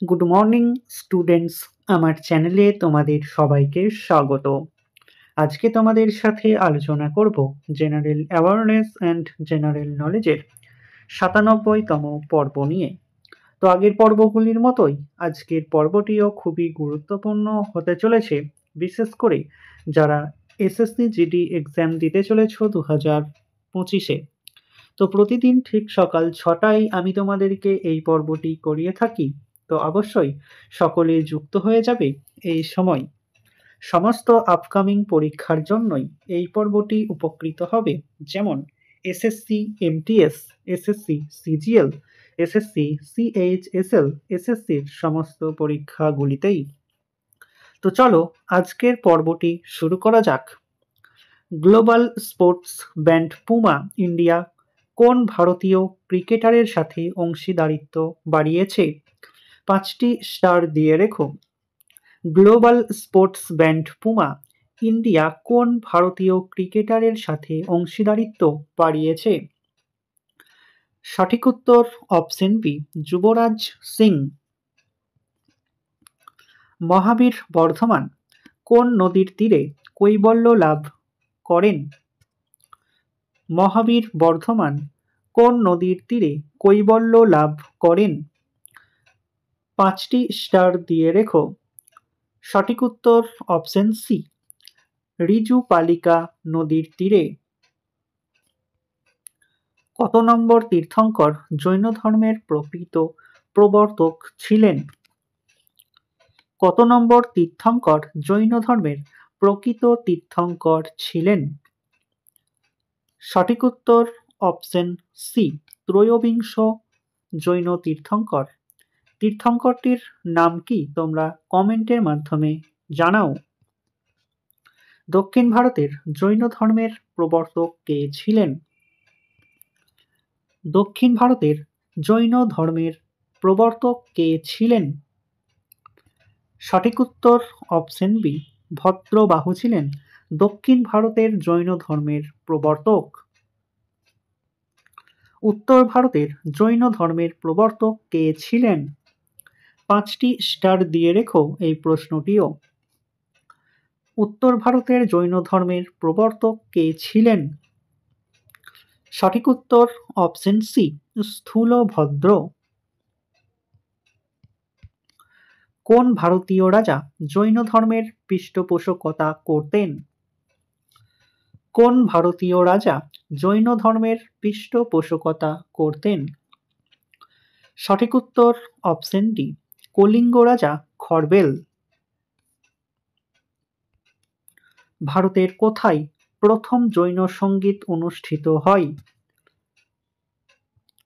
Good morning students, আমার চ্যানেলে তোমাদের সবাইকে স্বাগত। আজকে তোমাদের সাথে আলোচনা করব জেনারেল অ্যাওয়ারনেস অ্যান্ড জেনারেল নলেজের 97তম পর্ব নিয়ে। তো আগের পর্বগুলির মতোই আজকের পর্বটিও খুবই গুরুত্বপূর্ণ হতে চলেছে, বিশেষ করে যারা এসএসসি জিডি এক্সাম দিতে চলেছ 2025-এ। তো প্রতিদিন ঠিক সকাল 6টায় আমি তোমাদেরকে এই পর্বটি করিয়ে থাকি। তো অবশ্যই সকলে যুক্ত হয়ে যাবে এই সময়। সমস্ত আপকামিং পরীক্ষার জন্যই এই পর্বটি উপকৃত হবে, যেমন SSC MTS, SSC CGL, SSC CHSL, এসএসসির সমস্ত পরীক্ষাগুলিতেই। তো চলো আজকের পর্বটি শুরু করা যাক। Global sports band Puma India কোন ভারতীয় ক্রিকেটারের সাথে অংশীদারিত্ব বাড়িয়েছে? 5টি স্টার দিয়ে রেখো। Global sports band Puma India কোন ভারতীয় ক্রিকেটারের সাথে অংশীদারিত্ব বাড়িয়েছে? সঠিক উত্তর অপশন বি, যুবরাজ সিং। মহাবীর বর্ধমান কোন নদীর তীরে কৈবল্য লাভ করেন? মহাবীর বর্ধমান কোন নদীর তীরে কৈবল্য লাভ করেন? 5টি স্টার দিয়ে রেখো। সঠিক উত্তর অপশন সি, রিজুপালিকা নদীর তীরে। কত নম্বর তীর্থঙ্কর জৈন ধর্মের প্রকৃত প্রবর্তক ছিলেন? কত নম্বর তীর্থঙ্কর জৈন ধর্মের প্রকৃত তীর্থঙ্কর ছিলেন? সঠিক উত্তর অপশন সি, ত্রয়োবিংশ জৈন তীর্থঙ্কর। তীর্থঙ্করটির নাম কি তোমরা কমেন্টের মাধ্যমে জানাও। দক্ষিণ ভারতের জৈন ধর্মের প্রবর্তক কে ছিলেন? দক্ষিণ ভারতের জৈন ধর্মের প্রবর্তক কে ছিলেন? সঠিক উত্তর অপশন বি, ভদ্রবাহু ছিলেন দক্ষিণ ভারতের জৈন ধর্মের প্রবর্তক। উত্তর ভারতের জৈন ধর্মের প্রবর্তক কে ছিলেন? 5টি স্টার দিয়ে রেখো এই প্রশ্নটিও। উত্তর ভারতের জৈন ধর্মের প্রবর্তক কে ছিলেন? সঠিক উত্তর অপশন সি, স্থূলভদ্র। কোন ভারতীয় রাজা জৈন ধর্মের পৃষ্ঠপোষকতা করতেন? কোন ভারতীয় রাজা জৈন ধর্মের পৃষ্ঠপোষকতা করতেন? সঠিক উত্তর অপশন ডি, কলিঙ্গ রাজা খরবেল। ভারতের কোথায় প্রথম জৈন সঙ্গীত অনুষ্ঠিত হয়?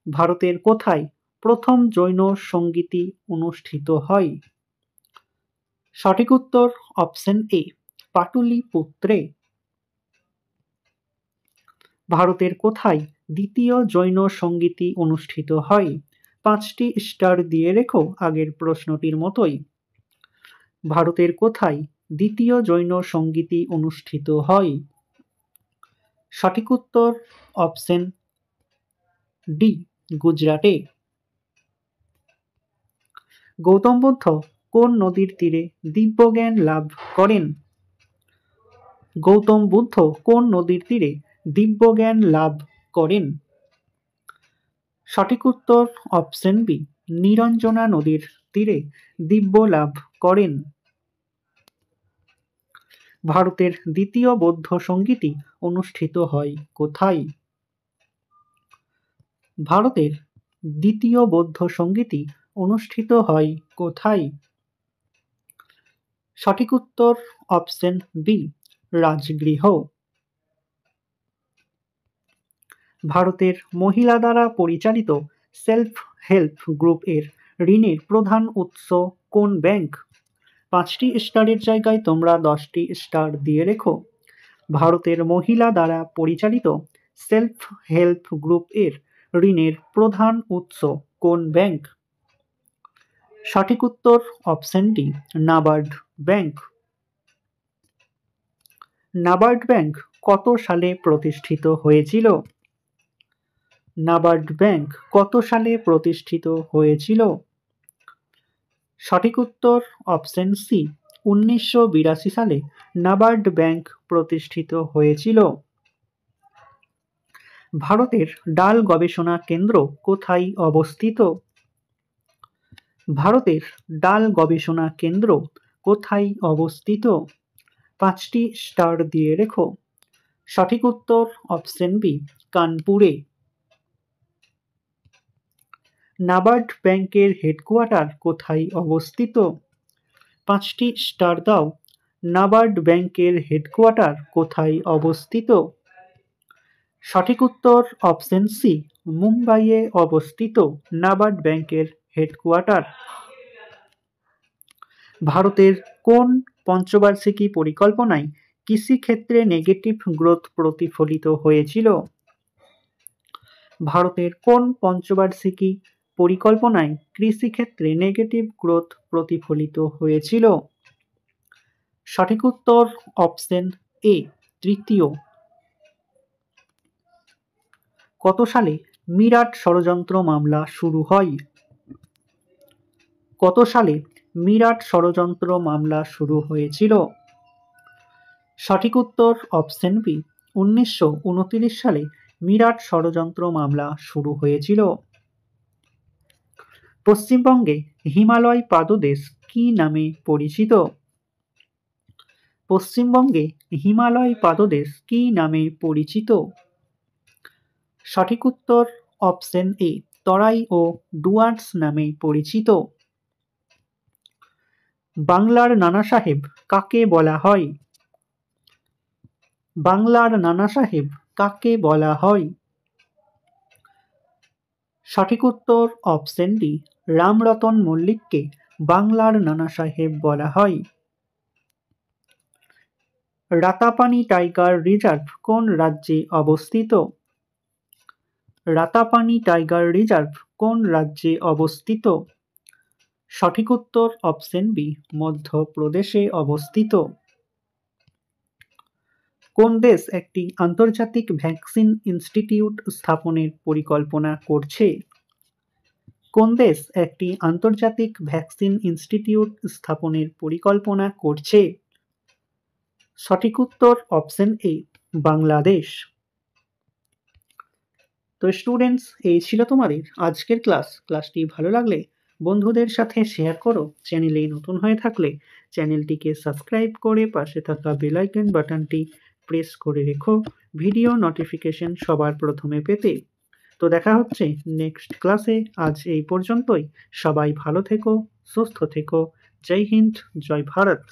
ভারতের কোথায় প্রথম জৈন সঙ্গীতি অনুষ্ঠিত হয়? সঠিক উত্তর অপশন এ, পাটলিপুত্রে। ভারতের কোথায় দ্বিতীয় জৈন সঙ্গীতি অনুষ্ঠিত হয়? 5টি স্টার দিয়ে রেখো আগের প্রশ্নটির মতোই। ভারতের কোথায় দ্বিতীয় জৈন সঙ্গীতি অনুষ্ঠিত হয়? সঠিক উত্তর অপশন ডি, গুজরাটে। গৌতম বুদ্ধ কোন নদীর তীরে দিব্যজ্ঞান লাভ করেন? গৌতম বুদ্ধ কোন নদীর তীরে দিব্যজ্ঞান লাভ করেন? সঠিক উত্তর অপশন বি, নিরঞ্জনা নদীর তীরে দিব্য লাভ করেন। ভারতের দ্বিতীয় বৌদ্ধ সঙ্গীতি অনুষ্ঠিত হয় কোথায়? ভারতের দ্বিতীয় বৌদ্ধ সঙ্গীতি অনুষ্ঠিত হয় কোথায়? সঠিক উত্তর অপশন বি, রাজগৃহ। ভারতের মহিলা দ্বারা পরিচালিত সেলফ হেল্প গ্রুপ এর ঋণের প্রধান উৎস কোন ব্যাংক? 5টি স্টারের জায়গায় তোমরা 10টি স্টার দিয়ে রেখো। ভারতের মহিলা দ্বারা পরিচালিত সেলফ হেল্প গ্রুপ এর ঋণের প্রধান উৎস কোন ব্যাংক? সঠিক উত্তর option D, NABARD bank. NABARD bank কত সালে প্রতিষ্ঠিত হয়েছিল? নাবার্ড ব্যাংক কত সালে প্রতিষ্ঠিত হয়েছিল? সঠিক উত্তর অপশন সি। 1982 সালে নাবার্ড ব্যাংক প্রতিষ্ঠিত হয়েছিল। ভারতের ডাল গবেষণা কেন্দ্র কোথায় অবস্থিত? ভারতের ডাল গবেষণা কেন্দ্র কোথায় অবস্থিত? 5টি স্টার দিয়ে রেখো। সঠিক উত্তর অপশন বি, কানপুরে। নাবার্ড ব্যাংকের হেডকোয়ার্টার কোথায় অবস্থিত? 5টি স্টার দাও। নাবার্ড ব্যাংকের হেডকোয়ার্টার কোথায় অবস্থিত? সঠিক উত্তর অপশন সি, মুম্বাইয়ে অবস্থিত নাবার্ড ব্যাংকের হেডকোয়ার্টার। ভারতের কোন পঞ্চবার্ষিকী পরিকল্পনায় কৃষিক্ষেত্রে নেগেটিভ গ্রোথ প্রতিফলিত হয়েছিল? ভারতের কোন পঞ্চবার্ষিকী পরিকল্পনায় কৃষিক্ষেত্রে নেগেটিভ গ্রোথ প্রতিফলিত হয়েছিল? সঠিক উত্তর অপশন এ, তৃতীয়। কত সালে মিরাট ষড়যন্ত্র মামলা শুরু হয়? কত সালে মিরাট ষড়যন্ত্র মামলা শুরু হয়েছিল? সঠিক উত্তর অপশন বি, 1929 সালে মিরাট ষড়যন্ত্র মামলা শুরু হয়েছিল। পশ্চিমবঙ্গে হিমালয় পাদদেশ কী নামে পরিচিত? পশ্চিমবঙ্গে হিমালয় পাদদেশ কী নামে পরিচিত? সঠিক উত্তর অপশন এ, তরাই ও ডুয়ার্স নামে পরিচিত। বাংলার নানা সাহেব কাকে বলা হয়? বাংলার নানা সাহেব কাকে বলা হয়? সঠিক উত্তর অপশন ডি, রামরতন মল্লিককে বাংলার নানা সাহেব বলা হয়। রাতাপানি টাইগার রিজার্ভ কোন রাজ্যে অবস্থিত? রাতাপানি টাইগার রিজার্ভ কোন রাজ্যে অবস্থিত? সঠিক উত্তর অপশন বি, মধ্যপ্রদেশে অবস্থিত। কোন দেশ একটি আন্তর্জাতিক ভ্যাকসিন ইনস্টিটিউট স্থাপনের পরিকল্পনা করছে? কোন দেশ একটি আন্তর্জাতিক ভ্যাকসিন ইনস্টিটিউট স্থাপনের পরিকল্পনা করছে? সঠিক উত্তর অপশন এ, বাংলাদেশ। তো স্টুডেন্টস, এই ছিল তোমাদের আজকের ক্লাসটি ভালো লাগলে বন্ধুদের সাথে শেয়ার করো। চ্যানেলে নতুন হয়ে থাকলে চ্যানেলটিকে সাবস্ক্রাইব করে পাশে থাকা বেল আইকন বাটনটি প্রেস করে রেখো ভিডিও নোটিফিকেশন সবার প্রথমে পেতে। তো দেখা হচ্ছে নেক্সট ক্লাসে। আজ এই পর্যন্তই। সবাই ভালো থেকো, সুস্থ থেকো। জয় হিন্দ, জয় ভারত।